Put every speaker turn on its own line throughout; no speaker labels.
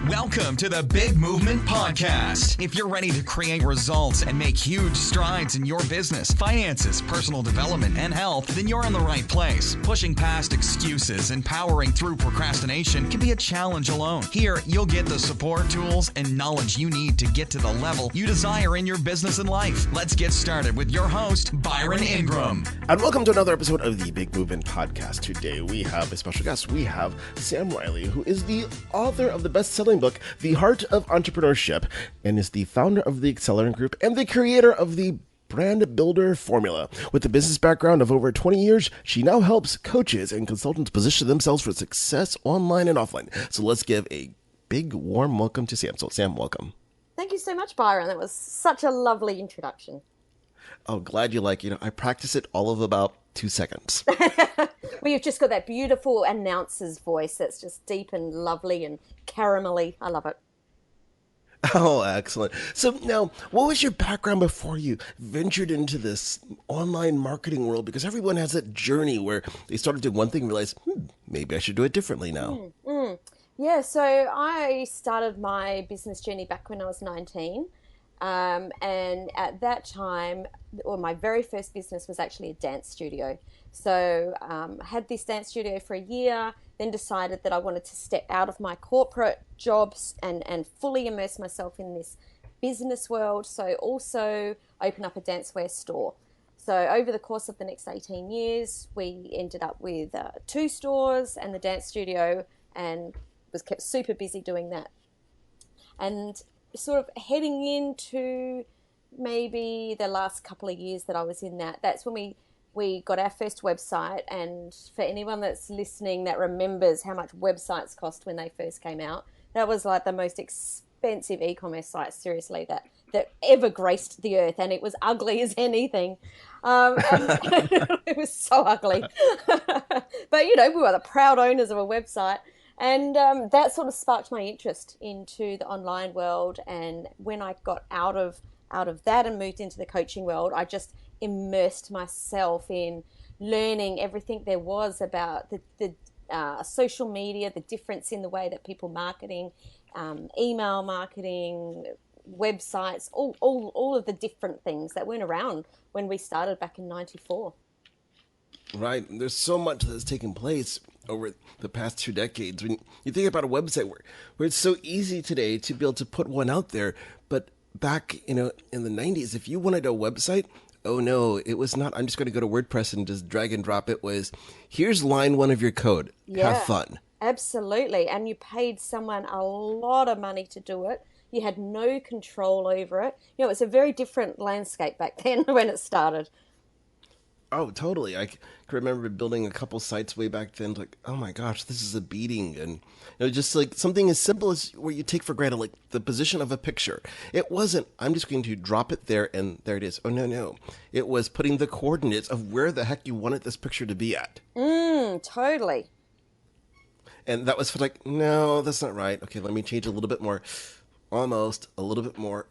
Welcome to the Big Movement Podcast. If you're ready to create results and make huge strides in your business, finances, personal development, and health, then you're in the right place. Pushing past excuses and powering through procrastination can be a challenge alone. Here, you'll get the support, tools, and knowledge you need to get to the level you desire in your business and life. Let's get started with your host, Byron Ingram.
And welcome to another episode of the Big Movement Podcast. Today, we have a special guest. We have Sam Riley, who is the author of the best-selling book, The Heart of Entrepreneurship, and is the founder of the Accelerant Group and the creator of the Brand Builder Formula. With a business background of over 20 years, she now helps coaches and consultants position themselves for success online and offline. So let's give a big, warm welcome to Sam. So Sam, welcome.
Thank you so much, Byron. That was such a lovely introduction.
Oh, glad you like, I practice it all of about 2 seconds.
Well, you've just got that beautiful announcer's voice that's just deep and lovely and caramelly. I love it.
Oh, excellent. So now, what was your background before you ventured into this online marketing world? Because everyone has that journey where they started doing one thing and realized, maybe I should do it differently now.
Yeah, so I started my business journey back when I was 19. And at that time, my very first business was actually a dance studio. So I had this dance studio for a year, then decided that I wanted to step out of my corporate jobs and fully immerse myself in this business world. So also open up a dancewear store. So over the course of the next 18 years, we ended up with 2 stores and the dance studio, and was kept super busy doing that. And sort of heading into maybe the last couple of years that I was in that's when we got our first website. And for anyone that's listening that remembers how much websites cost when they first came out, that was like the most expensive e-commerce site, seriously, that ever graced the earth, and it was ugly as anything. And it was so ugly. But, we were the proud owners of a website. And that sort of sparked my interest into the online world. And when I got out of that and moved into the coaching world, I just immersed myself in learning everything there was about the social media, the difference in the way that people marketing, email marketing, websites, all of the different things that weren't around when we started back in 94.
Right. There's so much that's taken place over the past 2 decades. When you think about a website where it's so easy today to be able to put one out there, but back, in the 90s, if you wanted a website, oh no, it was not, I'm just going to go to WordPress and just drag and drop it. Was, here's line 1 of your code.
Yeah,
have fun.
Absolutely. And you paid someone a lot of money to do it. You had no control over it. It was a very different landscape back then when it started.
Oh, totally. I can remember building a couple sites way back then, like, oh my gosh, this is a beating. And just like something as simple as where you take for granted, like the position of a picture. It wasn't, I'm just going to drop it there and there it is. Oh, no. It was putting the coordinates of where the heck you wanted this picture to be at.
Totally.
And that was like, no, that's not right. Okay, let me change a little bit more. Almost a little bit more.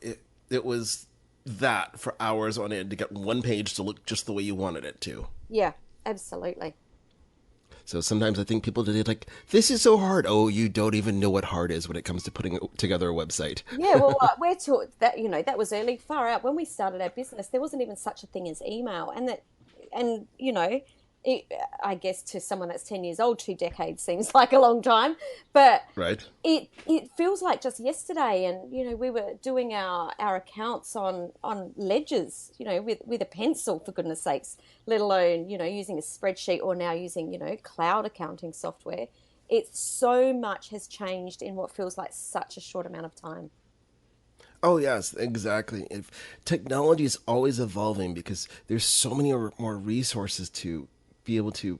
It was that for hours on end to get one page to look just the way you wanted it to.
Yeah, absolutely.
So sometimes I think people today like, this is so hard. Oh, you don't even know what hard is when it comes to putting together a website.
Yeah, well, we're taught that, that was early, far out. When we started our business, there wasn't even such a thing as email. I guess to someone that's 10 years old, 2 decades seems like a long time, but
right.
It feels like just yesterday. And, we were doing our accounts on ledgers, with a pencil, for goodness sakes, let alone, using a spreadsheet or now using, cloud accounting software. It's so much has changed in what feels like such a short amount of time.
Oh, yes, exactly. Technology is always evolving because there's so many more resources to be able to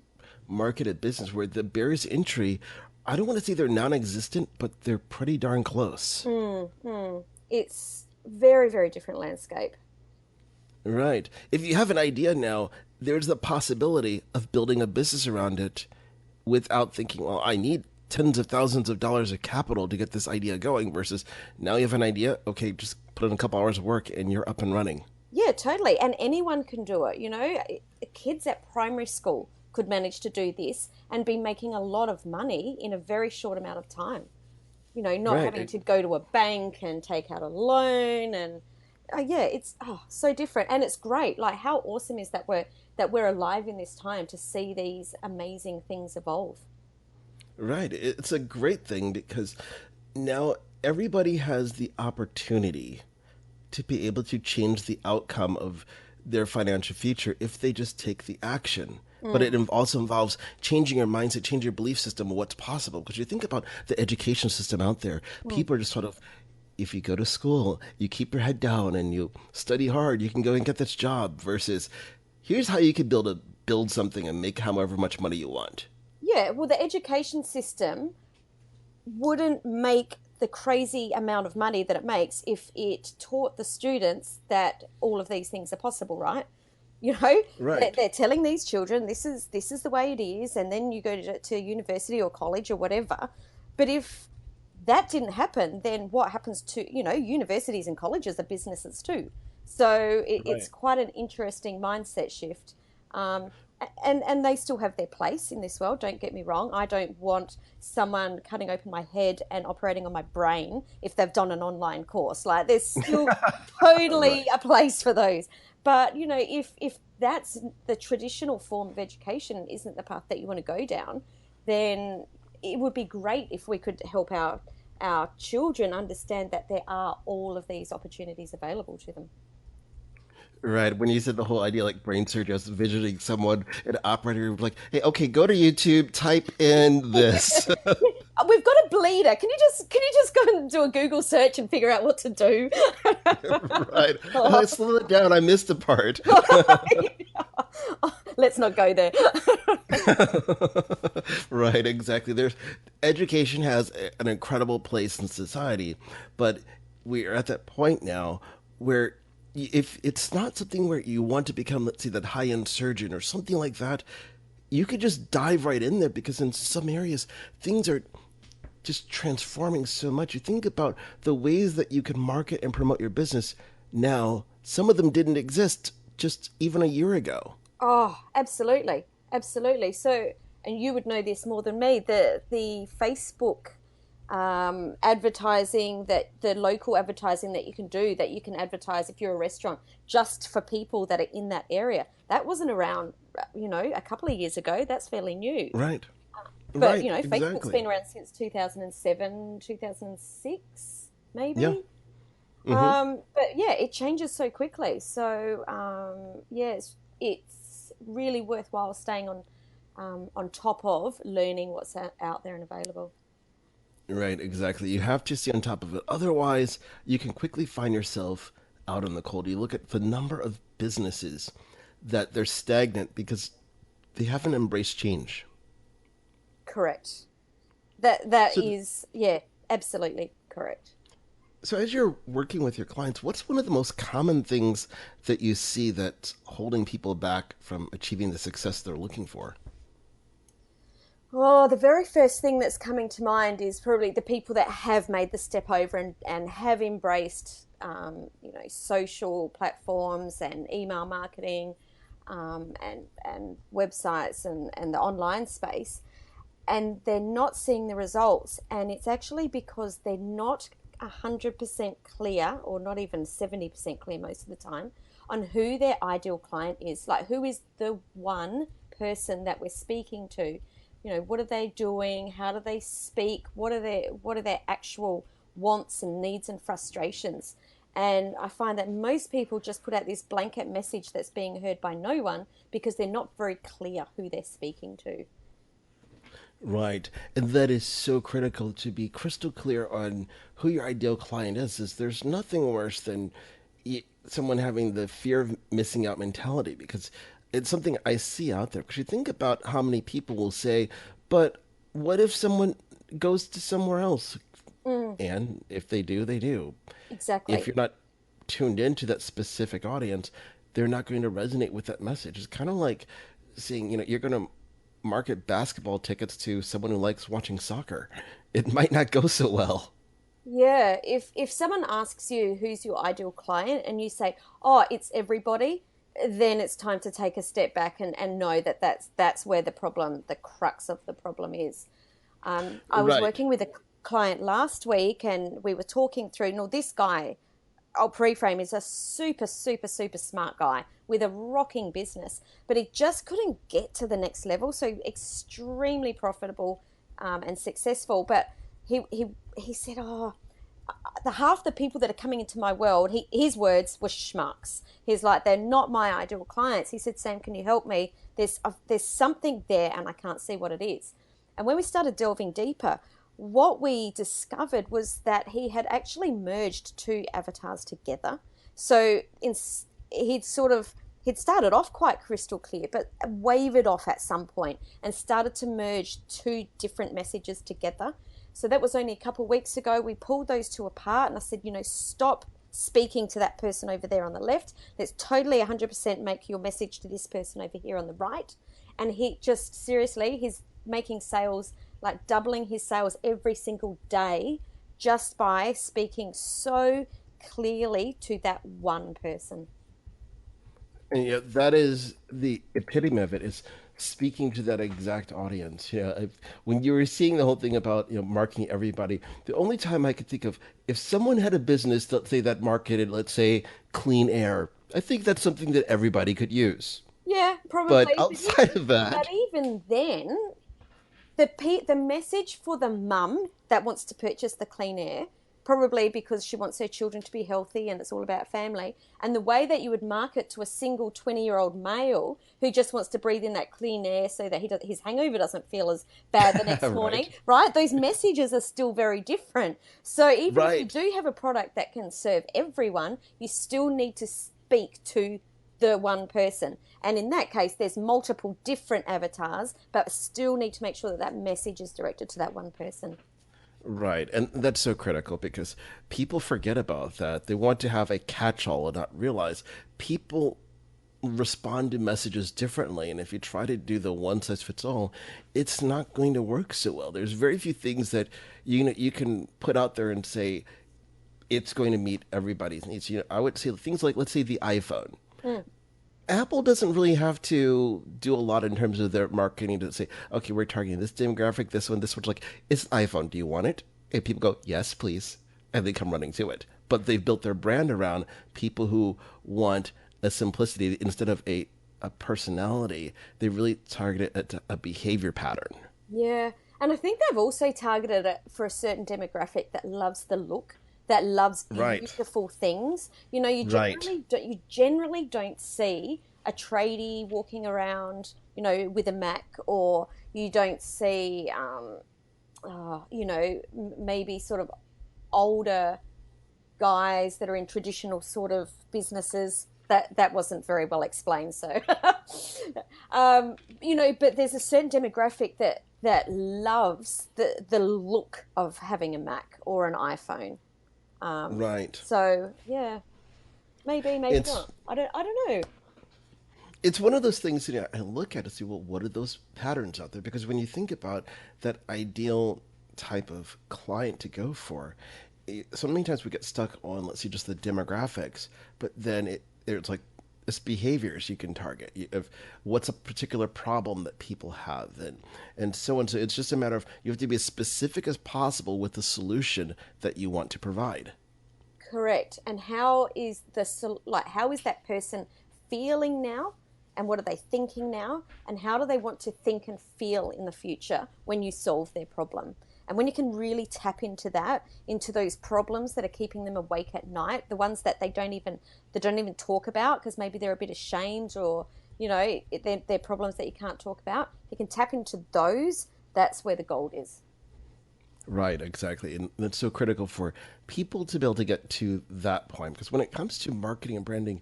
market a business where the barriers to entry, I don't want to say they're non-existent, but they're pretty darn close.
It's very, very different landscape.
Right. If you have an idea now, there's the possibility of building a business around it without thinking, well, I need tens of thousands of dollars of capital to get this idea going, versus now you have an idea, okay, just put in a couple hours of work and you're up and running.
Yeah, totally. And anyone can do it. Kids at primary school could manage to do this and be making a lot of money in a very short amount of time. not having to go to a bank and take out a loan. And it's so different, and it's great. Like, how awesome is that we're alive in this time to see these amazing things evolve.
Right. It's a great thing because now everybody has the opportunity to be able to change the outcome of their financial future if they just take the action. But it also involves changing your mindset, changing your belief system of what's possible. Because you think about the education system out there, people are just sort of, if you go to school, you keep your head down and you study hard, you can go and get this job, versus here's how you can build something and make however much money you want.
Yeah, well, the education system wouldn't make the crazy amount of money that it makes if it taught the students that all of these things are possible, right?
Right.
They're telling these children this is the way it is, and then you go to university or college or whatever. But if that didn't happen, then what happens to universities and colleges are businesses too. So it's quite an interesting mindset shift. And they still have their place in this world, don't get me wrong. I don't want someone cutting open my head and operating on my brain if they've done an online course. Like, there's still totally a place for those. But, if that's the traditional form of education isn't the path that you want to go down, then it would be great if we could help our children understand that there are all of these opportunities available to them.
Right. When you said the whole idea, like brain surgery, I was envisioning someone, an operator, like, hey, okay, go to YouTube, type in this.
We've got a bleeder. Can you just go and do a Google search and figure out what to do?
Right. Oh, slow it down. I missed a part.
Let's not go there.
Right, exactly. Education has an incredible place in society, but we are at that point now where if it's not something where you want to become, let's say, that high-end surgeon or something like that, you could just dive right in there, because in some areas, things are just transforming so much. You think about the ways that you can market and promote your business now. Some of them didn't exist just even a year ago.
Oh, absolutely. Absolutely. So, and you would know this more than me, the Facebook advertising, that the local advertising that you can advertise if you're a restaurant just for people that are in that area. That wasn't around, a couple of years ago. That's fairly new.
Right.
But,
exactly.
Facebook's been around since 2007, 2006, maybe. Yeah. But yeah, it changes so quickly. So, it's really worthwhile staying on top of learning what's out there and available.
Right, exactly. You have to stay on top of it. Otherwise, you can quickly find yourself out in the cold. You look at the number of businesses that they're stagnant because they haven't embraced change.
Correct. That is absolutely correct.
So as you're working with your clients, what's one of the most common things that you see that's holding people back from achieving the success they're looking for?
Oh, the very first thing that's coming to mind is probably the people that have made the step over and have embraced, social platforms and email marketing, and websites and the online space, and they're not seeing the results. And it's actually because they're not 100% clear, or not even 70% clear most of the time, on who their ideal client is. Like, who is the one person that we're speaking to? What are they doing? How do they speak? What are their actual wants and needs and frustrations? And I find that most people just put out this blanket message that's being heard by no one because they're not very clear who they're speaking to.
Right. And that is so critical, to be crystal clear on who your ideal client is there's nothing worse than someone having the fear of missing out mentality, because it's something I see out there. Because you think about how many people will say, but what if someone goes to somewhere else? And if they do, they do.
Exactly.
If you're not tuned into that specific audience, they're not going to resonate with that message. It's kind of like saying, you're going to market basketball tickets to someone who likes watching soccer. It might not go so well.
Yeah. If someone asks you who's your ideal client and you say, oh, it's everybody, then it's time to take a step back and know that that's where the crux of the problem is. I was working with a client last week, and we were talking through, no, this guy, I'll pre-frame, is a super, super, super smart guy with a rocking business, but he just couldn't get to the next level. So extremely profitable and successful. But he said, oh, the half the people that are coming into my world, his words were schmucks. He's like, they're not my ideal clients. He said, Sam, can you help me? There's something there and I can't see what it is. And when we started delving deeper, what we discovered was that he had actually merged two avatars together. So he'd started off quite crystal clear, but wavered off at some point and started to merge two different messages together. So that was only a couple of weeks ago. We pulled those two apart and I said, stop speaking to that person over there on the left. Let's totally 100% make your message to this person over here on the right. And he just, seriously, he's making sales, like doubling his sales every single day just by speaking so clearly to that one person.
And that is the epitome of it, is speaking to that exact audience. When you were seeing the whole thing about marketing everybody, the only time I could think of, if someone had a business, let's say, that marketed, let's say, clean air, I think that's something that everybody could use.
Yeah, probably.
But outside of that,
but even then, the message for the mum that wants to purchase the clean air, probably because she wants her children to be healthy and it's all about family, and the way that you would market to a single 20-year-old male who just wants to breathe in that clean air so that his hangover doesn't feel as bad the next morning, right? Those messages are still very different. So even if you do have a product that can serve everyone, you still need to speak to the one person. And in that case, there's multiple different avatars, but still need to make sure that message is directed to that one person.
Right. And that's so critical because people forget about that. They want to have a catch-all and not realize people respond to messages differently. And if you try to do the one-size-fits-all, it's not going to work so well. There's very few things that you can put out there and say it's going to meet everybody's needs. I would say things like, let's say, the iPhone. Apple doesn't really have to do a lot in terms of their marketing to say, okay, we're targeting this demographic, this one's like, it's iPhone. Do you want it? And people go, yes, please. And they come running to it. But they've built their brand around people who want a simplicity instead of a personality. They really target it at a behavior pattern.
Yeah. And I think they've also targeted it for a certain demographic that loves the look, that loves beautiful things. You generally don't see a tradie walking around, with a Mac, or you don't see, maybe sort of older guys that are in traditional sort of businesses. That wasn't very well explained. So, but there's a certain demographic that loves the look of having a Mac or an iPhone. So yeah, maybe not. I don't know.
It's one of those things that I look at and see, well, what are those patterns out there? Because when you think about that ideal type of client to go for, so many times we get stuck on, let's see, just the demographics, but then it's like it's behaviors you can target of what's a particular problem that people have and so on. So it's just a matter of you have to be as specific as possible with the solution that you want to provide.
Correct. And how is that person feeling now, and what are they thinking now, and how do they want to think and feel in the future when you solve their problem? And when you can really tap into those problems that are keeping them awake at night, the ones that they don't even talk about because maybe they're a bit ashamed, or they're problems that you can't talk about. If you can tap into those, that's where the gold is.
Right, exactly. And that's so critical for people to be able to get to that point. Because when it comes to marketing and branding,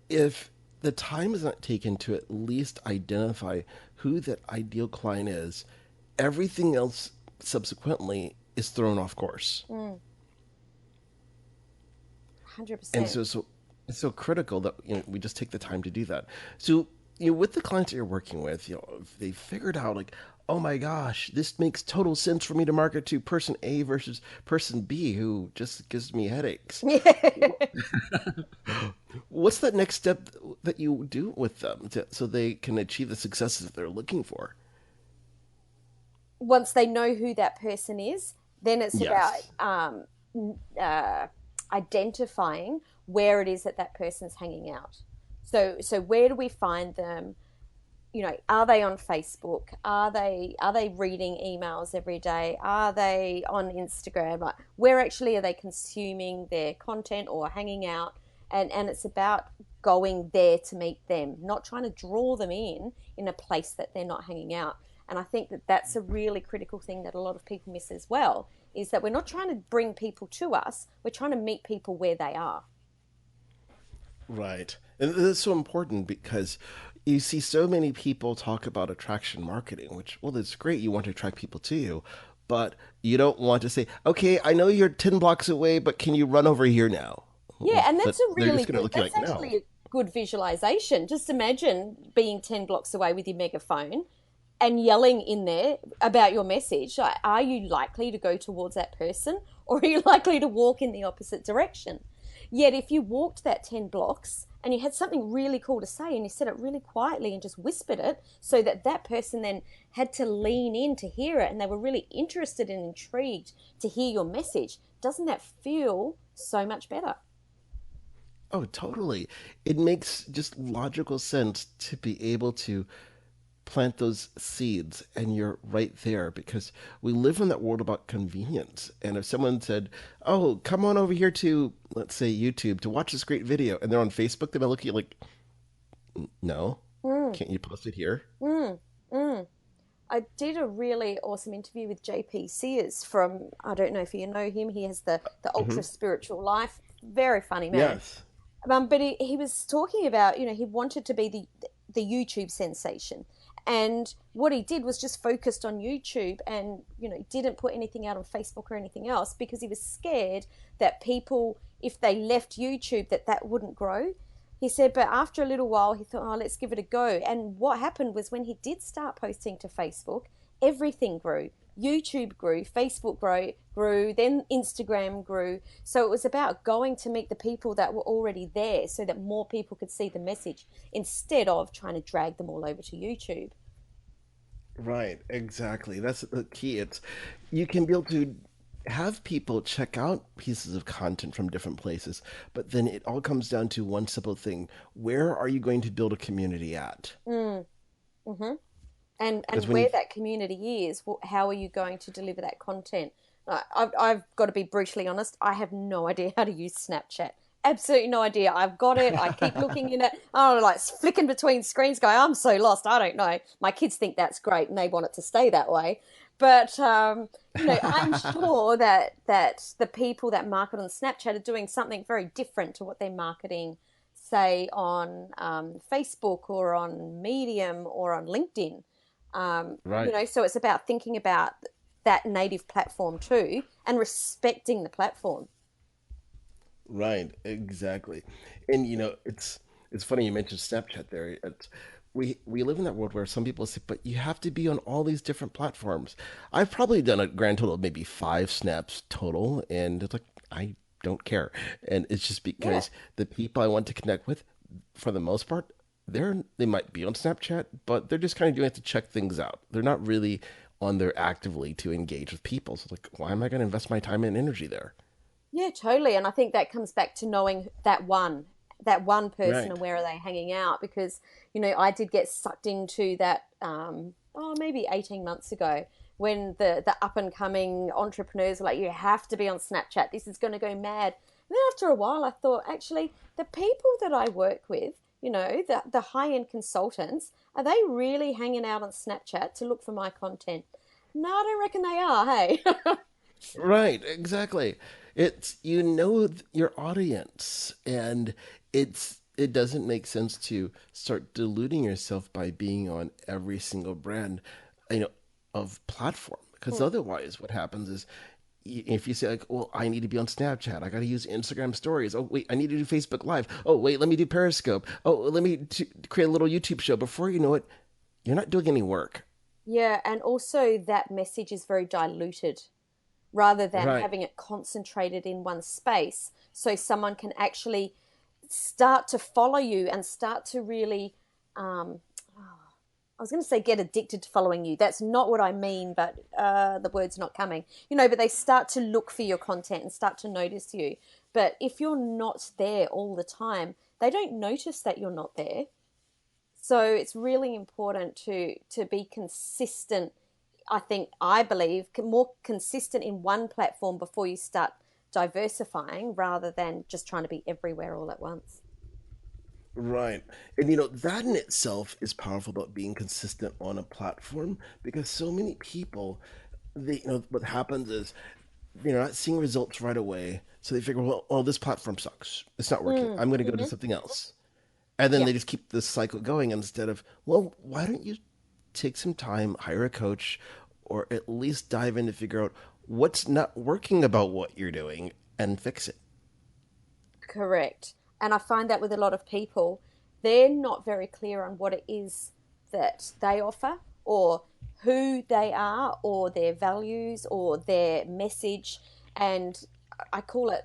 if the time is not taken to at least identify who that ideal client is, everything else subsequently is thrown off course.
100%.
And so it's so critical that we just take the time to do that. So with the clients that you're working with, if they figured out like, oh my gosh, this makes total sense for me to market to person A versus person B who just gives me headaches. What's that next step that you do with them so they can achieve the successes that they're looking for?
Once they know who that person is, Then it's about
Yes.
identifying where it is that that person's hanging out. So where do we find them? You know, are they on Facebook? Are they reading emails every day? Are they on Instagram? Like, where actually are they consuming their content or hanging out? And it's about going there to meet them, not trying to draw them in a place that they're not hanging out. And I think that that's a really critical thing that a lot of people miss as well, is that we're not trying to bring people to us, we're trying to meet people where they are.
Right. And that's so important because you see so many people talk about attraction marketing, which, well, that's great. You want to attract people to you, but you don't want to say, okay, I know you're 10 blocks away, but can you run over here now?
Yeah, and
But
that's a
they're
really
just going to
good,
look at you
that's
like,
actually
no.
a good visualization. Just imagine being 10 blocks away with your megaphone and yelling in there about your message. Like, are you likely to go towards that person, or are you likely to walk in the opposite direction? Yet if you walked that 10 blocks and you had something really cool to say and you said it really quietly and just whispered it so that that person then had to lean in to hear it and they were really interested and intrigued to hear your message, doesn't that feel so much better?
Oh, totally. It makes just logical sense to be able to plant those seeds and you're right there because we live in that world about convenience. And if someone said, oh, come on over here to, let's say, YouTube to watch this great video, and they're on Facebook, they might look at you like, no,
Mm,
can't you post it here?
mm, mm. I did a really awesome interview with JP Sears from, I don't know if you know him, he has the
Hmm.
Ultra Spiritual Life, very funny man.
Yes.
But he was talking about, you know, he wanted to be the YouTube sensation. And what he did was just focused on YouTube and, you know, didn't put anything out on Facebook or anything else because he was scared that people, if they left YouTube, that wouldn't grow. He said, but after a little while, he thought, oh, let's give it a go. And what happened was when he did start posting to Facebook, everything grew. YouTube grew, Facebook grew, then Instagram grew. So it was about going to meet the people that were already there so that more people could see the message instead of trying to drag them all over to YouTube.
Right, exactly. That's the key. It's you can be able to have people check out pieces of content from different places, but then it all comes down to one simple thing. Where are you going to build a community at?
Mm, hmm.
Because
And
when
where
you
that community is, how are you going to deliver that content? I've got to be brutally honest. I have no idea how to use Snapchat. Absolutely no idea. I've got it. I keep looking in it. I'm like flicking between screens, going, I'm so lost. I don't know. My kids think that's great and they want it to stay that way. But you know, I'm sure that the people that market on Snapchat are doing something very different to what they're marketing, say on Facebook or on Medium or on LinkedIn. You
right.
know, so it's about thinking about that native platform too and respecting the platform.
Right, exactly. And it's funny you mentioned Snapchat there. We live in that world where some people say, but you have to be on all these different platforms. I've probably done a grand total of maybe 5 snaps total, and it's like I don't care. And it's just
Yeah.
because the people I want to connect with, for the most part, they might be on Snapchat, but they're just kind of doing it to check things out. They're not really on there actively to engage with people. So it's like, why am I going to invest my time and energy there?
Yeah, totally. And I think that comes back to knowing that one person
Right.
and where are they hanging out because, you know, I did get sucked into that maybe 18 months ago when the up and coming entrepreneurs were like, you have to be on Snapchat. This is going to go mad. And then after a while I thought, actually, the people that I work with, you know, the high-end consultants, are they really hanging out on Snapchat to look for my content? No, I don't reckon they are, hey.
Right, exactly. It's your audience, and it doesn't make sense to start diluting yourself by being on every single brand, you know, of platform. Because otherwise, what happens is, if you say like, "Well, I need to be on Snapchat. I got to use Instagram Stories. Oh, wait, I need to do Facebook Live. Oh, wait, let me do Periscope. Oh, let me create a little YouTube show." Before you know it, you're not doing any work.
Yeah, and also that message is very diluted rather than
Right.
having it concentrated in one space so someone can actually start to follow you and start to really um, I was going to say get addicted to following you. That's not what I mean, but the word's not coming. But they start to look for your content and start to notice you. But if you're not there all the time, they don't notice that you're not there. So it's really important to be consistent. I believe, more consistent in one platform before you start diversifying, rather than just trying to be everywhere all at once.
Right. And that in itself is powerful about being consistent on a platform, because so many people, what happens is they're not seeing results right away. So they figure, well, this platform sucks. It's not working. I'm going to go do something else. And then
Yeah.
they just keep this cycle going instead of, well, why don't you take some time, hire a coach, or at least dive in to figure out what's not working about what you're doing and fix it.
Correct. And I find that with a lot of people, they're not very clear on what it is that they offer, or who they are, or their values, or their message. And I call it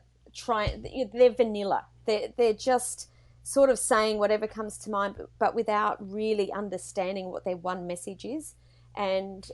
they're vanilla. They're just sort of saying whatever comes to mind, but without really understanding what their one message is. And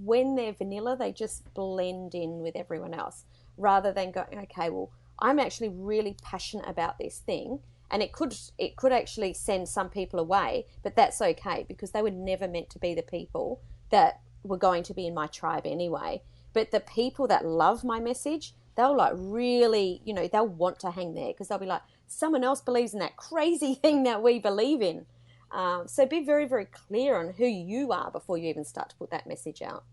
when they're vanilla, they just blend in with everyone else, rather than going, okay, well, I'm actually really passionate about this thing, and it could actually send some people away, but that's okay, because they were never meant to be the people that were going to be in my tribe anyway. But the people that love my message, they'll like really, they'll want to hang there, because they'll be like, someone else believes in that crazy thing that we believe in. So be very, very clear on who you are before you even start to put that message out.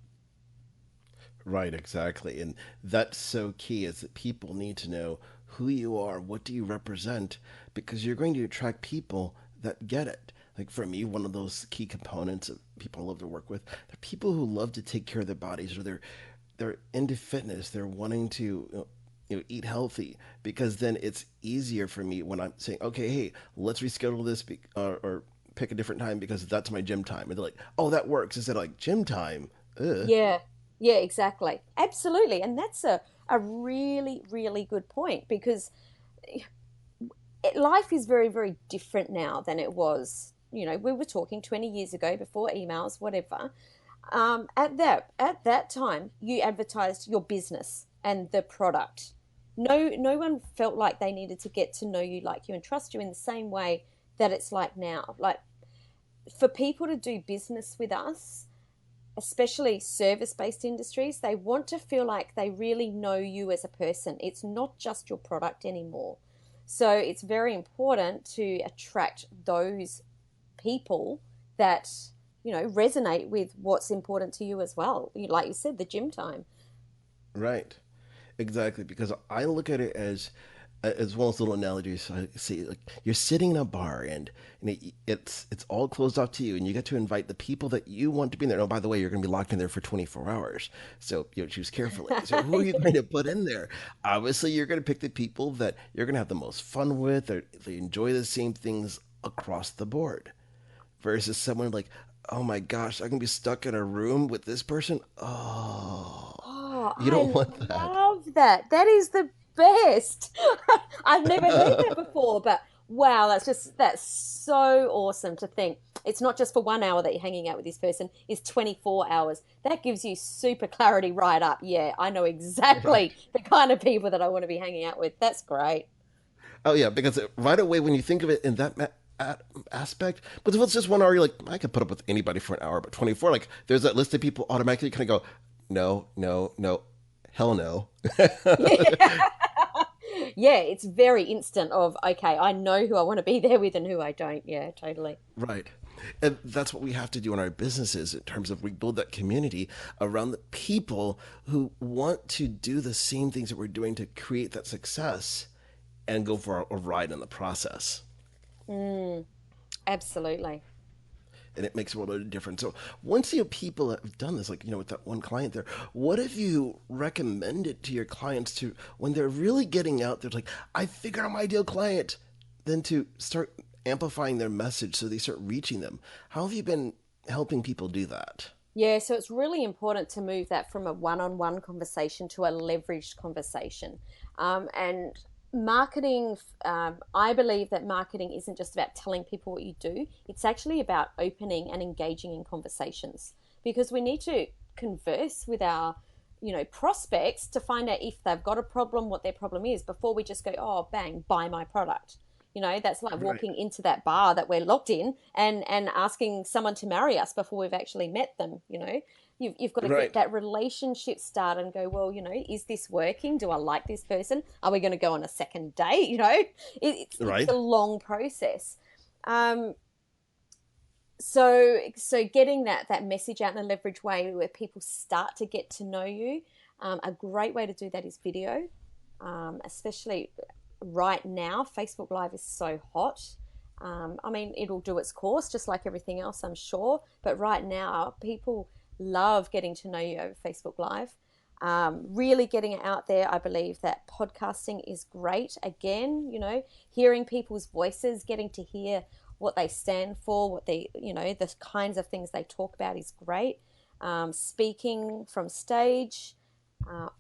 Right, exactly. And that's so key, is that people need to know who you are, what do you represent, because you're going to attract people that get it. Like for me, one of those key components of people I love to work with, they're people who love to take care of their bodies, or they're into fitness, they're wanting to eat healthy, because then it's easier for me when I'm saying, okay, hey, let's reschedule this or pick a different time because that's my gym time. And they're like, oh, that works. Instead of like, gym time? Ugh.
Yeah, exactly. Absolutely. And that's a really, really good point, because life is very, very different now than it was. We were talking 20 years ago, before emails, whatever. At that time, you advertised your business and the product. No one felt like they needed to get to know you, like you, and trust you in the same way that it's like now. Like, for people to do business with us, especially service-based industries, they want to feel like they really know you as a person. It's not just your product anymore. So it's very important to attract those people that, resonate with what's important to you as well. Like you said, the gym time.
Right. Exactly, because I look at it as well as little analogies. I see, like, you're sitting in a bar, and it's all closed off to you, and you get to invite the people that you want to be in there. Oh, by the way, you're going to be locked in there for 24 hours, so choose carefully. So who are you going to put in there? Obviously, you're going to pick the people that you're going to have the most fun with, or they enjoy the same things across the board, versus someone like, oh my gosh, I can be stuck in a room with this person. Oh,
Oh,
you
I
don't want that.
love that. That is the best. I've never heard that before, but wow, that's so awesome to think. It's not just for 1 hour that you're hanging out with this person, it's 24 hours. That gives you super clarity right up. Yeah, I know exactly
Right.
the kind of people that I want to be hanging out with. That's great.
Oh yeah, because right away when you think of it in that aspect, but if it's just 1 hour, you're like, I could put up with anybody for an hour, but 24, like, there's that list of people automatically kind of go, no, no, no, hell no.
Yeah. Yeah, it's very instant of, okay, I know who I want to be there with and who I don't. Yeah, totally.
Right. And that's what we have to do in our businesses, in terms of we build that community around the people who want to do the same things that we're doing to create that success and go for a ride in the process.
Absolutely.
And it makes a world of difference. So once you have people that have done this, like, with that one client there, what have you recommended to your clients to, when they're really getting out there, like, I figured out my ideal client, then to start amplifying their message so they start reaching them? How have you been helping people do that?
Yeah, so it's really important to move that from a one-on-one conversation to a leveraged conversation. And marketing, I believe that marketing isn't just about telling people what you do. It's actually about opening and engaging in conversations, because we need to converse with our, prospects to find out if they've got a problem, what their problem is, before we just go, oh, bang, buy my product. That's like walking into that bar that we're locked in and asking someone to marry us before we've actually met them. You've got to get that relationship started and go, well, is this working? Do I like this person? Are we going to go on a second date? It's a long process. So getting that message out in a leverage way where people start to get to know you, a great way to do that is video, especially right now. Facebook Live is so hot. It'll do its course just like everything else, I'm sure. But right now, people love getting to know you over Facebook Live. Really getting it out there. I believe that podcasting is great. Again, hearing people's voices, getting to hear what they stand for, what they, the kinds of things they talk about is great. Speaking from stage,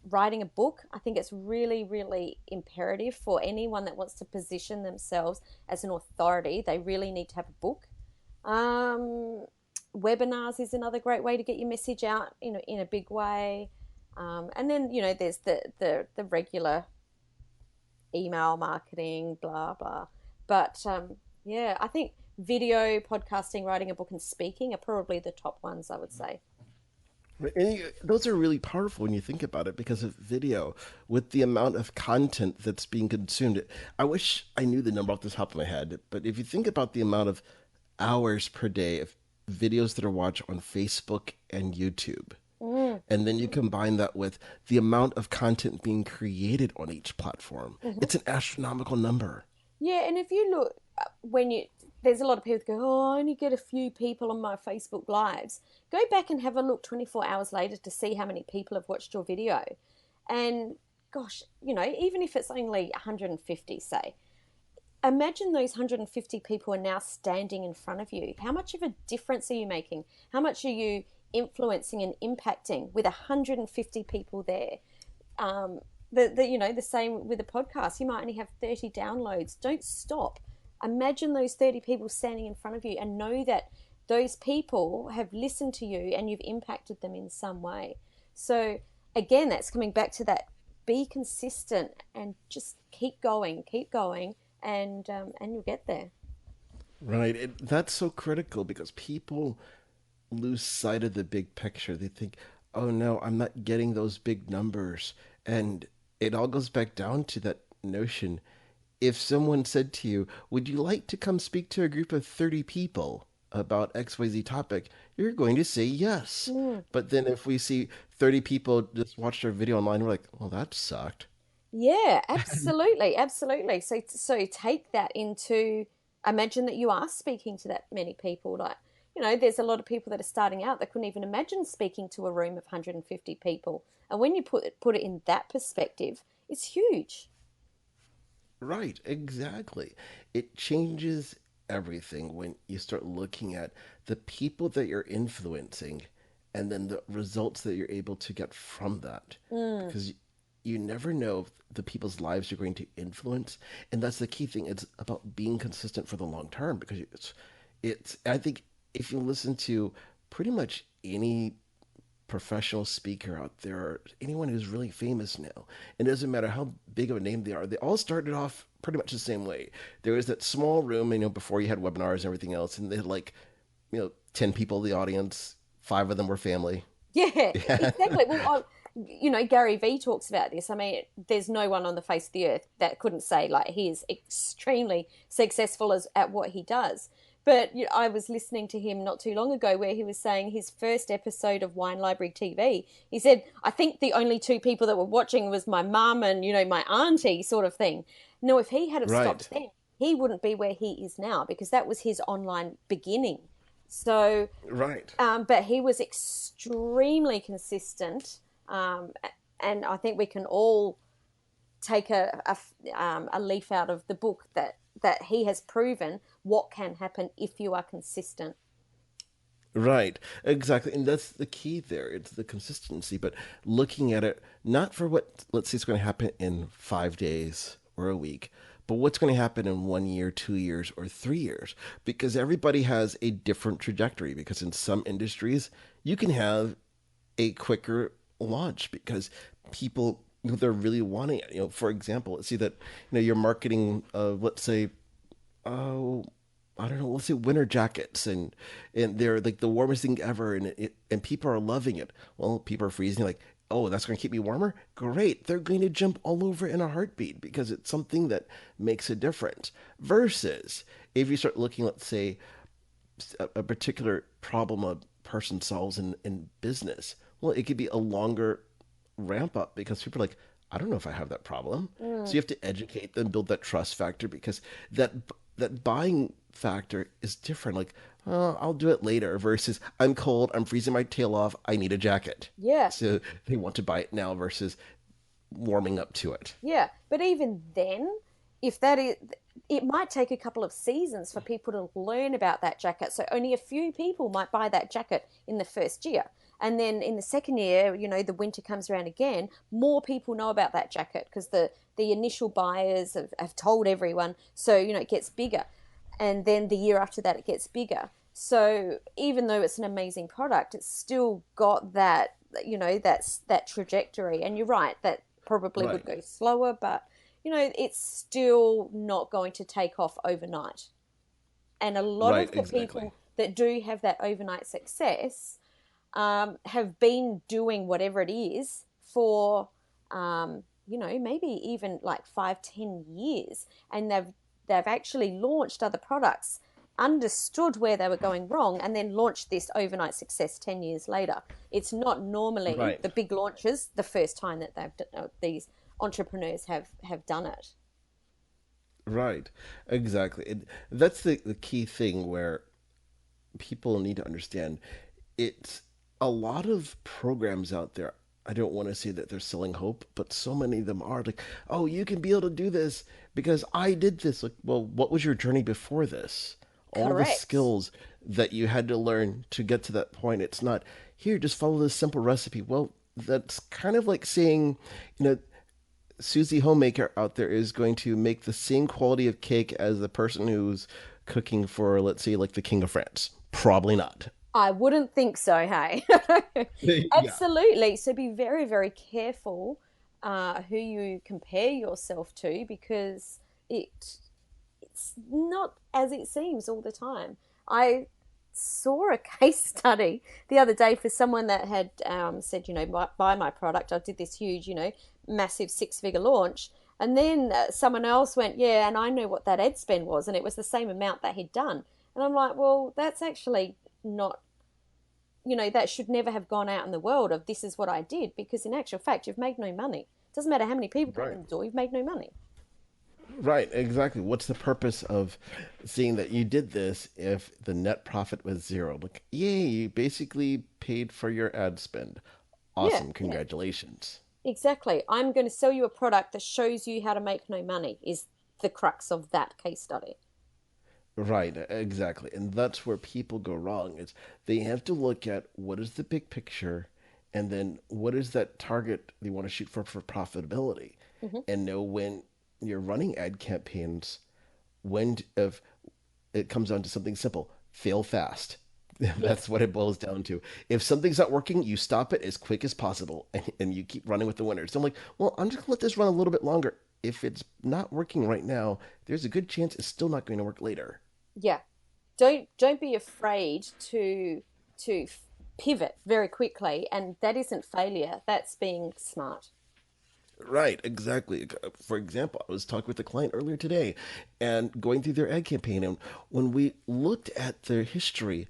writing a book. I think it's really, really imperative for anyone that wants to position themselves as an authority. They really need to have a book. Webinars is another great way to get your message out in a big way. And then, there's the regular email marketing, blah, blah. But I think video, podcasting, writing a book, and speaking are probably the top ones, I would say.
And those are really powerful when you think about it, because of video, with the amount of content that's being consumed. I wish I knew the number off the top of my head, but if you think about the amount of hours per day of videos that are watched on Facebook and YouTube, and then you combine that with the amount of content being created on each platform, it's an astronomical number.
Yeah, and if you look, there's a lot of people that go, oh, I only get a few people on my Facebook Lives. Go back and have a look 24 hours later to see how many people have watched your video. And gosh, even if it's only 150, say, imagine those 150 people are now standing in front of you. How much of a difference are you making? How much are you influencing and impacting with 150 people there? The same with the podcast. You might only have 30 downloads. Don't stop. Imagine those 30 people standing in front of you and know that those people have listened to you and you've impacted them in some way. So again, that's coming back to that, be consistent and just keep going, and you'll get there.
Right. That's so critical, because people lose sight of the big picture. They think, oh no, I'm not getting those big numbers. And it all goes back down to that notion. If someone said to you, would you like to come speak to a group of 30 people about XYZ topic, you're going to say yes. But then if we see 30 people just watched our video online, we're like, well, that sucked.
Yeah, absolutely. Absolutely. So take that into, imagine that you are speaking to that many people. Like, there's a lot of people that are starting out that couldn't even imagine speaking to a room of 150 people. And when you put it in that perspective, it's huge.
Right, exactly. It changes everything when you start looking at the people that you're influencing and then the results that you're able to get from that. Because you never know the people's lives you're going to influence. And that's the key thing. It's about being consistent for the long term, because I think if you listen to pretty much any professional speaker out there, or anyone who's really famous now, it doesn't matter how big of a name they are, they all started off pretty much the same way. There was that small room, before you had webinars and everything else, and they had 10 people in the audience, 5 of them were family.
Yeah. Exactly. Well, Gary Vee talks about this. I mean, there's no one on the face of the earth that couldn't say he is extremely successful at what he does. But I was listening to him not too long ago where he was saying his first episode of Wine Library TV, he said, I think the only 2 people that were watching was my mum and, my auntie, sort of thing. No, if he had have stopped then, he wouldn't be where he is now, because that was his online beginning. So, but he was extremely consistent. And I think we can all take a leaf out of the book that he has proven what can happen if you are consistent.
Right, exactly. And that's the key there. It's the consistency, but looking at it not for what, let's say, is going to happen in 5 days or a week, but what's going to happen in 1 year, 2 years, or 3 years? Because everybody has a different trajectory. Because in some industries, you can have a quicker launch because people, they're really wanting it. For example, let's see that you're marketing, let's say, oh, I don't know, let's say winter jackets, and they're like the warmest thing ever, and people are loving it. Well, people are freezing, like, oh, that's going to keep me warmer? Great. They're going to jump all over in a heartbeat because it's something that makes a difference. Versus if you start looking, let's say, a particular problem a person solves in business, well, it could be a longer ramp up because people are like, I don't know if I have that problem. So you have to educate them, build that trust factor, because that buying factor is different. Like, oh, I'll do it later versus I'm cold, I'm freezing my tail off, I need a jacket.
Yeah.
So they want to buy it now versus warming up to it.
Yeah. But even then, if that is, it might take a couple of seasons for people to learn about that jacket. So only a few people might buy that jacket in the first year. And then in the second year, the winter comes around again, more people know about that jacket because the initial buyers have told everyone. So, it gets bigger. And then the year after that, it gets bigger. So even though it's an amazing product, it's still got that, that trajectory. And you're right, that probably would go slower, but, it's still not going to take off overnight. And a lot of the people that do have that overnight success have been doing whatever it is for, maybe even like 5-10 years. And they've actually launched other products, understood where they were going wrong, and then launched this overnight success 10 years later. It's not normally the big launches the first time that these entrepreneurs have done it.
Right, exactly. That's the key thing where people need to understand. It's a lot of programs out there. I don't want to say that they're selling hope, but so many of them are like, oh, you can be able to do this because I did this. Like, well, what was your journey before this? All the skills that you had to learn to get to that point. It's not, here, just follow this simple recipe. Well, that's kind of like saying, Susie Homemaker out there is going to make the same quality of cake as the person who's cooking for, let's say, like the King of France. Probably not.
I wouldn't think so, hey? Absolutely. So be very, very careful who you compare yourself to, because it's not as it seems all the time. I saw a case study the other day for someone that had said, buy my product. I did this huge, massive 6-figure launch. And then someone else went, yeah, and I knew what that ad spend was, and it was the same amount that he'd done. And I'm like, well, that's actually not, that should never have gone out in the world of this is what I did, because in actual fact, you've made no money. It doesn't matter how many people come in the door, you've made no money.
Right, exactly. What's the purpose of seeing that you did this if the net profit was zero? Like, yay, you basically paid for your ad spend. Awesome, congratulations.
Yeah. Exactly. I'm going to sell you a product that shows you how to make no money is the crux of that case study.
Right, exactly. And that's where people go wrong. Is they have to look at what is the big picture, and then what is that target they want to shoot for profitability, and know when you're running ad campaigns, if it comes down to something simple, fail fast. That's what it boils down to. If something's not working, you stop it as quick as possible, and you keep running with the winners. So I'm like, well, I'm just going to let this run a little bit longer. If it's not working right now, there's a good chance it's still not going to work later.
Yeah. Don't be afraid to pivot very quickly, and that isn't failure. That's being smart.
Right, exactly. For example, I was talking with a client earlier today and going through their ad campaign, and when we looked at their history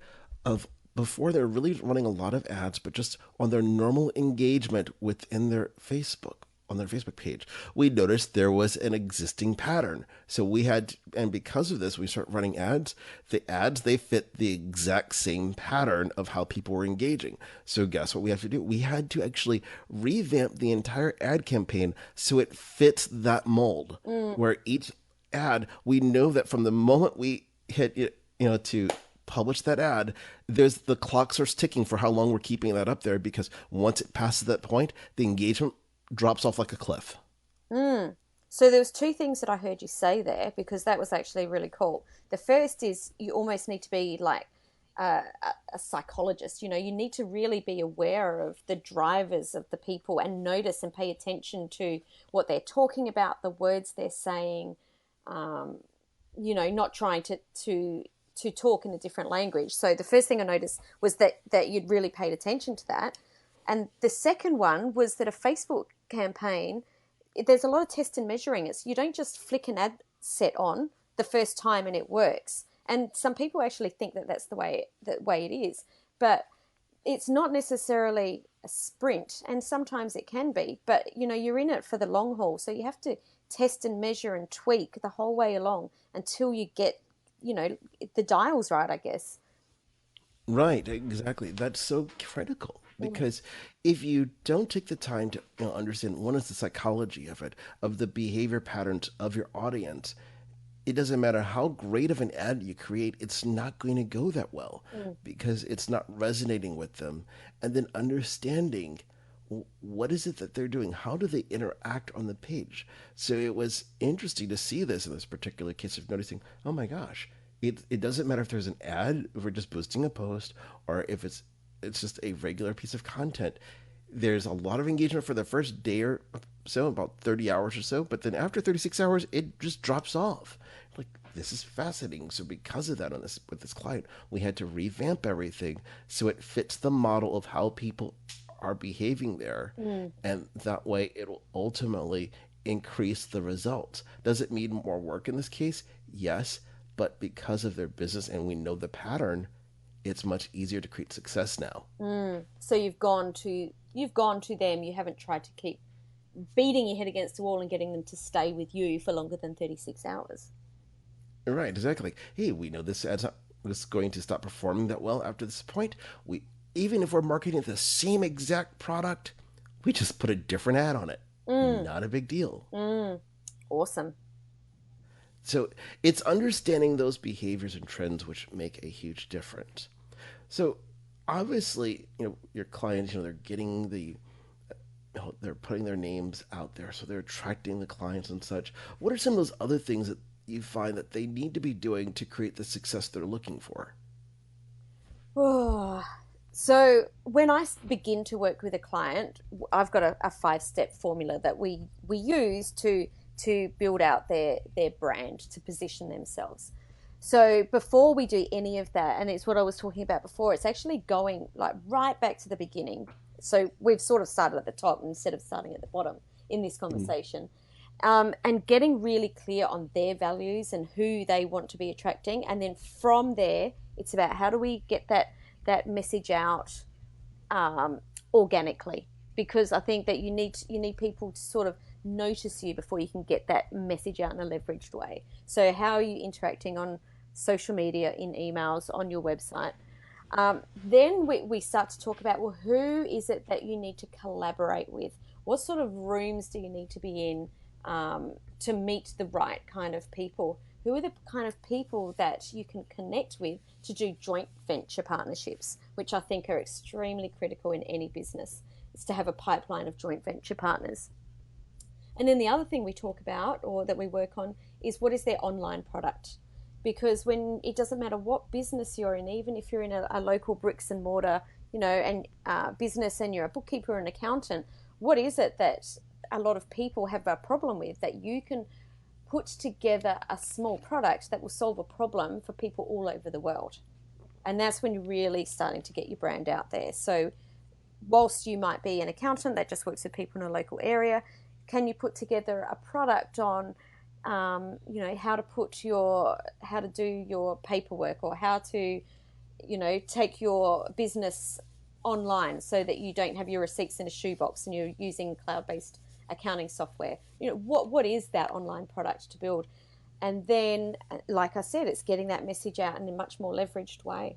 of before they're really running a lot of ads, but just on their normal engagement within their Facebook, on their Facebook page, we noticed there was an existing pattern. So we had, and because of this, we start running ads. The ads, they fit the exact same pattern of how people were engaging. So guess what we have to do? We had to actually revamp the entire ad campaign so it fits that mold, where each ad, we know that from the moment we hit it, to publish that ad, the clocks are ticking for how long we're keeping that up there, because once it passes that point, the engagement drops off like a cliff.
So there was two things that I heard you say there, because that was actually really cool. The first is you almost need to be like a psychologist. You know, you need to really be aware of the drivers of the people and notice and pay attention to what they're talking about, the words they're saying, you know, not trying to talk in a different language. So the first thing I noticed was that you'd really paid attention to that. And the second one was that a Facebook campaign, there's a lot of test and measuring. You don't just flick an ad set on the first time and it works. And some people actually think that that's the way it is. But it's not necessarily a sprint, and sometimes it can be. But, you know, you're in it for the long haul. So you have to test and measure and tweak the whole way along until you get, you know, the dials right, I guess.
Right, exactly. That's so critical because if you don't take the time to understand one is the psychology of it, of the behavior patterns of your audience, it doesn't matter how great of an ad you create, it's not going to go that well because it's not resonating with them. And then understanding what is it that they're doing? How do they interact on the page? So it was interesting to see this in this particular case of noticing, oh my gosh, it doesn't matter if there's an ad, if we're just boosting a post, or if it's just a regular piece of content. There's a lot of engagement for the first day or so, about 30 hours or so, but then after 36 hours, it just drops off. Like, this is fascinating. So because of that, with this client, we had to revamp everything so it fits the model of how people are behaving there. And that way it will ultimately increase the results. Does it mean more work in this case? Yes, but because of their business and we know the pattern, it's much easier to create success now.
So you've gone to them. You haven't tried to keep beating your head against the wall and getting them to stay with you for longer than 36 hours.
Right, exactly. Hey, we know this ad's not just going to stop performing that well after this point. Even if we're marketing the same exact product, we just put a different ad on it. Not a big deal.
Awesome.
So it's understanding those behaviors and trends which make a huge difference. So obviously, your clients, they're getting they're putting their names out there, so they're attracting the clients and such. What are some of those other things that you find that they need to be doing to create the success they're looking for?
So when I begin to work with a client, I've got a 5-step formula that we use to build out their brand, to position themselves. So before we do any of that, and it's what I was talking about before, it's actually going like right back to the beginning. So we've sort of started at the top instead of starting at the bottom in this conversation. And getting really clear on their values and who they want to be attracting. And then from there, it's about how do we get that message out organically, because I think that you need people to sort of notice you before you can get that message out in a leveraged way. So how are you interacting on social media, in emails, on your website? Then we start to talk about, well, who is it that you need to collaborate with? What sort of rooms do you need to be in to meet the right kind of people? Who are the kind of people that you can connect with to do joint venture partnerships, which I think are extremely critical in any business, is to have a pipeline of joint venture partners. And then the other thing we talk about, or that we work on, is what is their online product? Because when it doesn't matter what business you're in, even if you're in a local bricks and mortar, and business, and you're a bookkeeper or an accountant, what is it that a lot of people have a problem with, that you can put together a small product that will solve a problem for people all over the world? And that's when you're really starting to get your brand out there. So whilst you might be an accountant that just works with people in a local area, can you put together a product on how to do your paperwork, or how to take your business online so that you don't have your receipts in a shoebox and you're using cloud-based accounting software? What is that online product to build? And then, like I said, it's getting that message out in a much more leveraged way.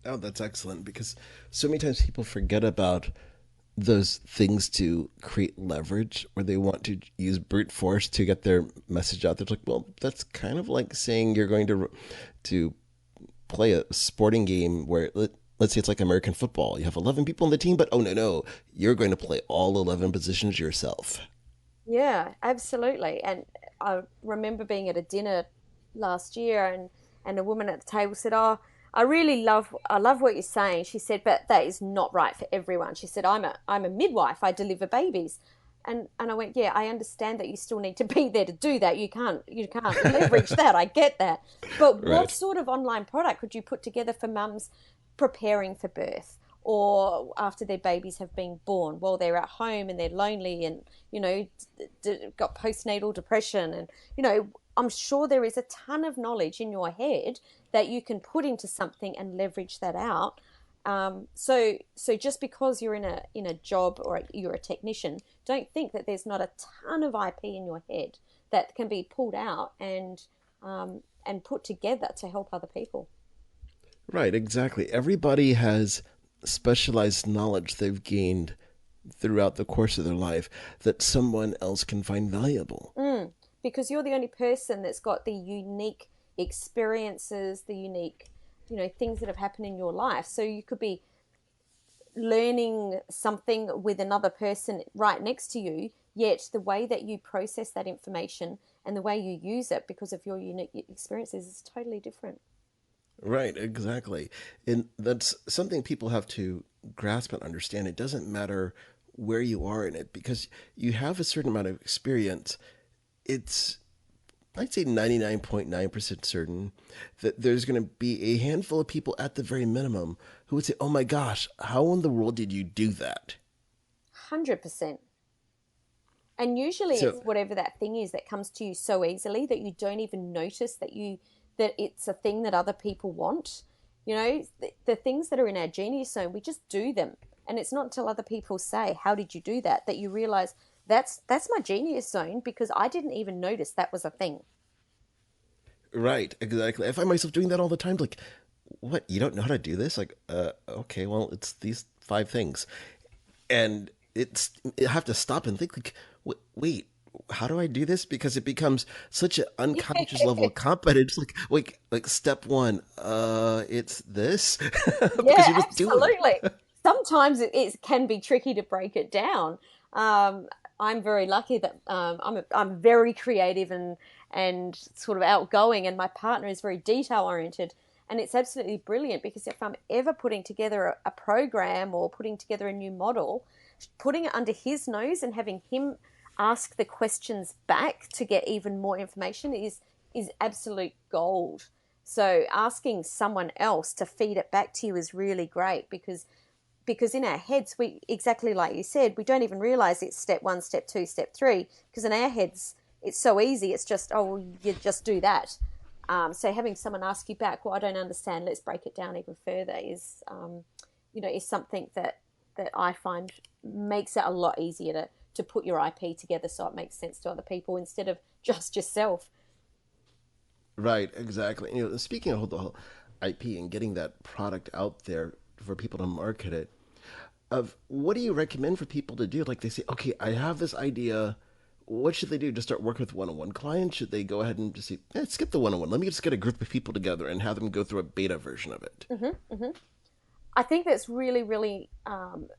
Oh, that's excellent, because so many times people forget about those things to create leverage, where they want to use brute force to get their message out there. It's like, well, that's kind of like saying you're going to play a sporting game where, let's say it's like American football. You have 11 people on the team, but oh no, you're going to play all 11 positions yourself.
Yeah, absolutely. And I remember being at a dinner last year, and a woman at the table said, "Oh, I love what you're saying." She said, "But that is not right for everyone." She said, I'm a midwife. I deliver babies." And I went, "Yeah, I understand that you still need to be there to do that. You can't leverage that. I get that. But what
Right.
sort of online product could you put together for mums preparing for birth, or after their babies have been born, while they're at home and they're lonely, and got postnatal depression, and I'm sure there is a ton of knowledge in your head that you can put into something and leverage that out. So just because you're in a job, or you're a technician, don't think that there's not a ton of IP in your head that can be pulled out and put together to help other people.
Right, exactly. Everybody has specialized knowledge they've gained throughout the course of their life that someone else can find valuable.
Mm, because you're the only person that's got the unique experiences, the unique, things that have happened in your life. So you could be learning something with another person right next to you, yet the way that you process that information and the way you use it because of your unique experiences is totally different.
Right, exactly. And that's something people have to grasp and understand. It doesn't matter where you are in it because you have a certain amount of experience. It's, I'd say 99.9% certain that there's going to be a handful of people at the very minimum who would say, "Oh my gosh, how in the world did you do that?"
100%. And usually
So,
it's whatever that thing is that comes to you so easily that you don't even notice that it's a thing that other people want. The things that are in our genius zone, we just do them. And it's not until other people say, "How did you do that?" that you realize that's my genius zone, because I didn't even notice that was a thing.
right, exactly. I find myself doing that all the time. Like, what? You don't know how to do this? Like, okay, well, it's these five things. And I have to stop and think, like, wait, how do I do this? Because it becomes such an unconscious level of competence. Like, wait, like step one, it's this because
Yeah,
you're just doing
absolutely.
it.
Sometimes it can be tricky to break it down. I'm very lucky that I'm very creative and sort of outgoing, and my partner is very detail oriented, and it's absolutely brilliant because if I'm ever putting together a program or putting together a new model, putting it under his nose and having him ask the questions back to get even more information is absolute gold. So asking someone else to feed it back to you is really great, because in our heads, we, exactly like you said, we don't even realize it's step one, step two, step three, because in our heads it's so easy. It's just, oh well, you just do that. So having someone ask you back, "Well, I don't understand, let's break it down even further," is something that I find makes it a lot easier to put your IP together so it makes sense to other people instead of just yourself.
Right, exactly. Speaking of the whole IP and getting that product out there for people to market it, of what do you recommend for people to do? Like they say, okay, I have this idea. What should they do? Just start working with one-on-one clients? Should they go ahead and just say, skip the one-on-one. Let me just get a group of people together and have them go through a beta version of it.
I think that's really, really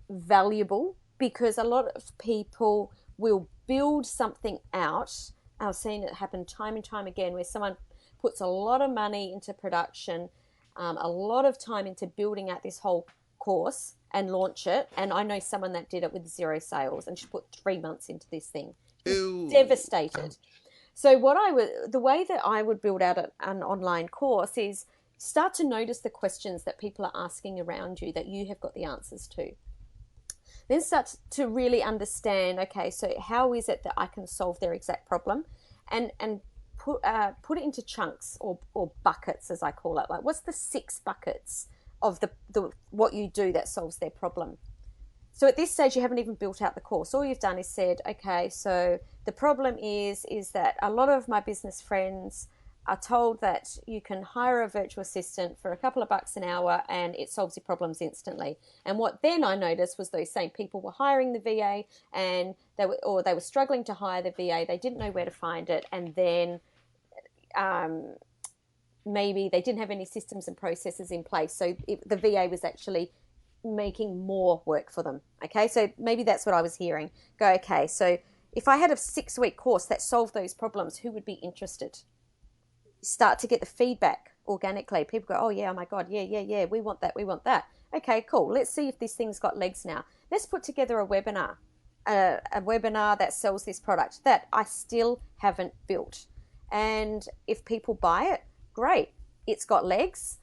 valuable, because a lot of people will build something out. I've seen it happen time and time again where someone puts a lot of money into production, a lot of time into building out this whole course and launch it. And I know someone that did it with zero sales, and she put 3 months into this thing. She's
Ew.
devastated. So the way that I would build out an online course is start to notice the questions that people are asking around you that you have got the answers to. Then start to really understand, okay, so how is it that I can solve their exact problem, and put it into chunks, or buckets, as I call it. Like, what's the 6 buckets of the what you do that solves their problem? So at this stage, you haven't even built out the course. All you've done is said, okay, so the problem is that a lot of my business friends are told that you can hire a virtual assistant for a couple of bucks an hour and it solves your problems instantly. And what then I noticed was those same people were hiring the VA, and they were struggling to hire the VA. They didn't know where to find it, and then um, maybe they didn't have any systems and processes in place. So the VA was actually making more work for them. Okay, so maybe that's what I was hearing. Go, okay, so If I had a 6-week course that solved those problems, who would be interested? Start to get the feedback organically. People go, oh yeah, oh my God, yeah, we want that. Okay, cool. Let's see if this thing's got legs now. Let's put together a webinar, a webinar that sells this product that I still haven't built. And if people buy it, great. It's got legs.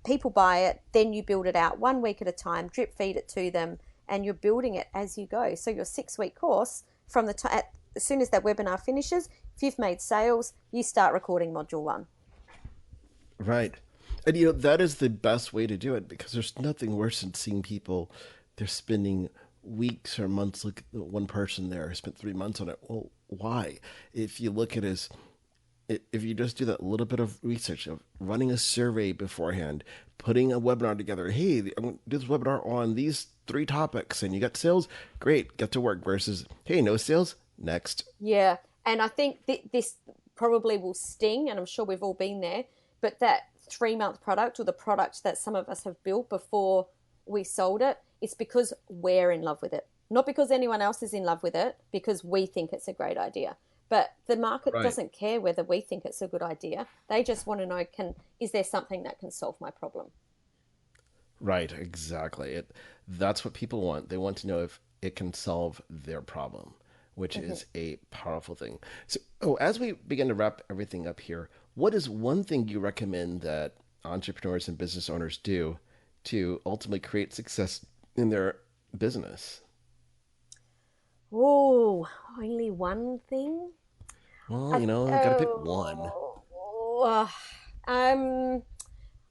People buy it, then you build it out 1 week at a time, drip feed it to them, and you're building it as you go. So your 6-week course, from the as soon as that webinar finishes, if you've made sales, you start recording module 1.
Right. And, that is the best way to do it, because there's nothing worse than seeing people, they're spending weeks or months. Like one person there spent 3 months on it. Well, why? If you look at it, if you just do that little bit of research of running a survey beforehand, putting a webinar together, hey, I'm going to do this webinar on these 3 topics, and you got sales, great, get to work, versus, hey, no sales, next.
Yeah, and I think this probably will sting, and I'm sure we've all been there, but that 3-month product, or the product that some of us have built before we sold it, it's because we're in love with it. Not because anyone else is in love with it, because we think it's a great idea. But the market doesn't care whether we think it's a good idea. They just want to know, is there something that can solve my problem?
Right, exactly. That's what people want. They want to know if it can solve their problem, which is a powerful thing. So, as we begin to wrap everything up here, what is one thing you recommend that entrepreneurs and business owners do to ultimately create success in their business?
Oh, only one thing?
Well, gotta pick one.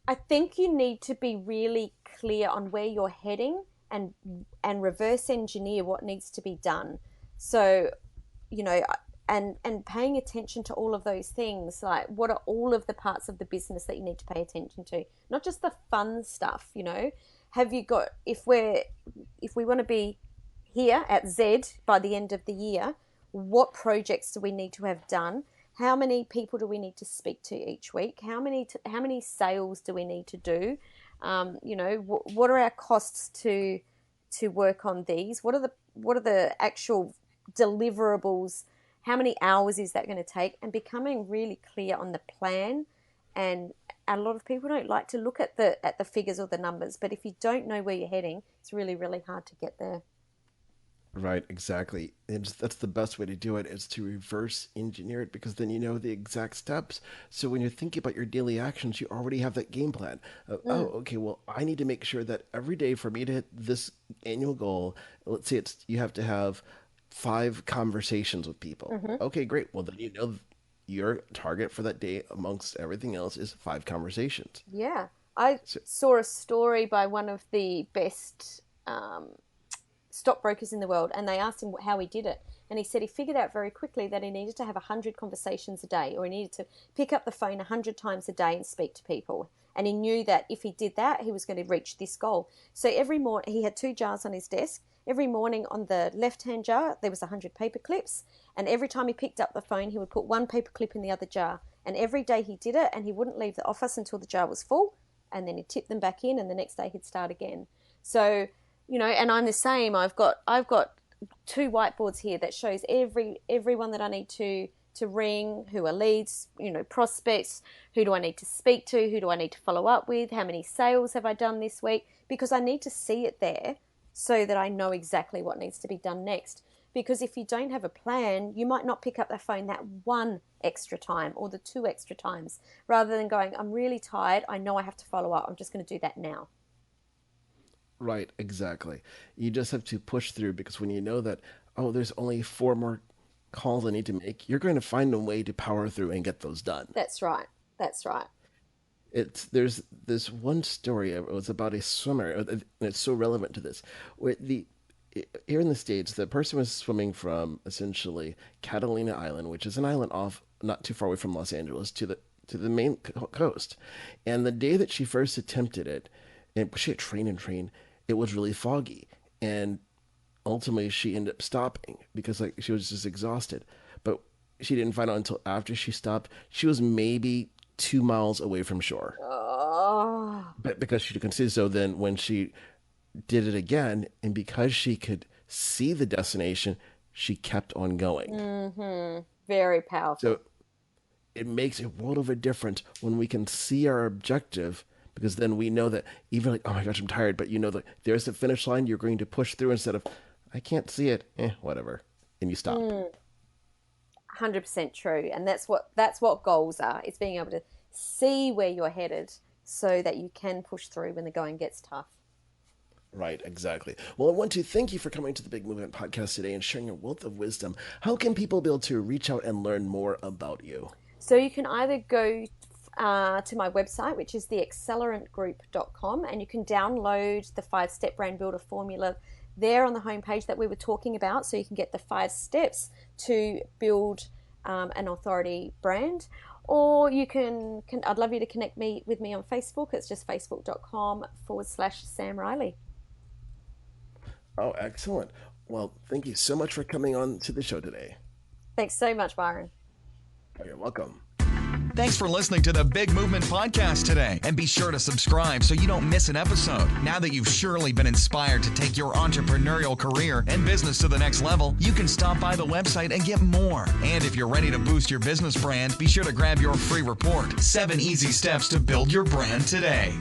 I think you need to be really clear on where you're heading and reverse engineer what needs to be done. So, and paying attention to all of those things, like what are all of the parts of the business that you need to pay attention to, not just the fun stuff. Have you got, if we want to be here at Z by the end of the year, what projects do we need to have done? How many people do we need to speak to each week? How many sales do we need to do? What are our costs to work on these? What are the actual deliverables? How many hours is that going to take? And becoming really clear on the plan. And a lot of people don't like to look at the figures or the numbers, but if you don't know where you're heading, it's really, really hard to get there.
Right, exactly. That's the best way to do it, is to reverse engineer it, because then you know the exact steps. So when you're thinking about your daily actions, you already have that game plan. Oh, okay, well, I need to make sure that every day for me to hit this annual goal, let's say you have to have 5 conversations with people. Okay, great. Well, then your target for that day amongst everything else is 5 conversations.
Yeah. I saw a story by one of the best stockbrokers in the world, and they asked him how he did it, and he said he figured out very quickly that he needed to have 100 conversations a day, or he needed to pick up the phone 100 times a day and speak to people, and he knew that if he did that, he was going to reach this goal. So every morning, he had 2 jars on his desk. Every morning on the left-hand jar there was 100 paper clips, and every time he picked up the phone he would put 1 paper clip in the other jar, and every day he did it, and he wouldn't leave the office until the jar was full, and then he'd tip them back in, and the next day he'd start again. So and I'm the same. I've got 2 whiteboards here that shows everyone that I need to ring, who are leads, prospects, who do I need to speak to, who do I need to follow up with, how many sales have I done this week, because I need to see it there so that I know exactly what needs to be done next. Because if you don't have a plan, you might not pick up the phone that 1 extra time or the 2 extra times, rather than going, I'm really tired, I know I have to follow up, I'm just going to do that now.
Right, exactly. You just have to push through, because when you know that, there's only 4 more calls I need to make, you're going to find a way to power through and get those done.
That's right.
There's this one story. It was about a swimmer, and it's so relevant to this. Where here in the States, the person was swimming from essentially Catalina Island, which is an island off not too far away from Los Angeles, to the main coast. And the day that she first attempted it, and she had trained, it was really foggy, and ultimately she ended up stopping because she was just exhausted. But she didn't find out until after she stopped. She was maybe 2 miles away from shore.
Oh.
But because she could consider, so then when she did it again, and because she could see the destination, she kept on going.
Mm-hmm. Very powerful.
So it makes a world of a difference when we can see our objective, because then we know that even like, oh my gosh, I'm tired, but you know that there's the finish line, you're going to push through instead of, I can't see it, whatever, and you stop.
100% true. And that's what goals are. It's being able to see where you're headed so that you can push through when the going gets tough.
Right, exactly. Well, I want to thank you for coming to the Big Movement podcast today and sharing your wealth of wisdom. How can people be able to reach out and learn more about you?
So you can either go to my website, which is the accelerantgroup.com, and you can download the 5-step brand builder formula there on the homepage that we were talking about, so you can get the 5 steps to build an authority brand. Or you can I'd love you to connect with me on Facebook. It's just facebook.com/Sam Riley.
Oh, excellent. Well, thank you so much for coming on to the show today.
Thanks so much, Byron.
Oh, you're welcome.
Thanks for listening to the Big Movement Podcast today. And be sure to subscribe so you don't miss an episode. Now that you've surely been inspired to take your entrepreneurial career and business to the next level, you can stop by the website and get more. And if you're ready to boost your business brand, be sure to grab your free report, 7 Easy Steps to Build Your Brand Today.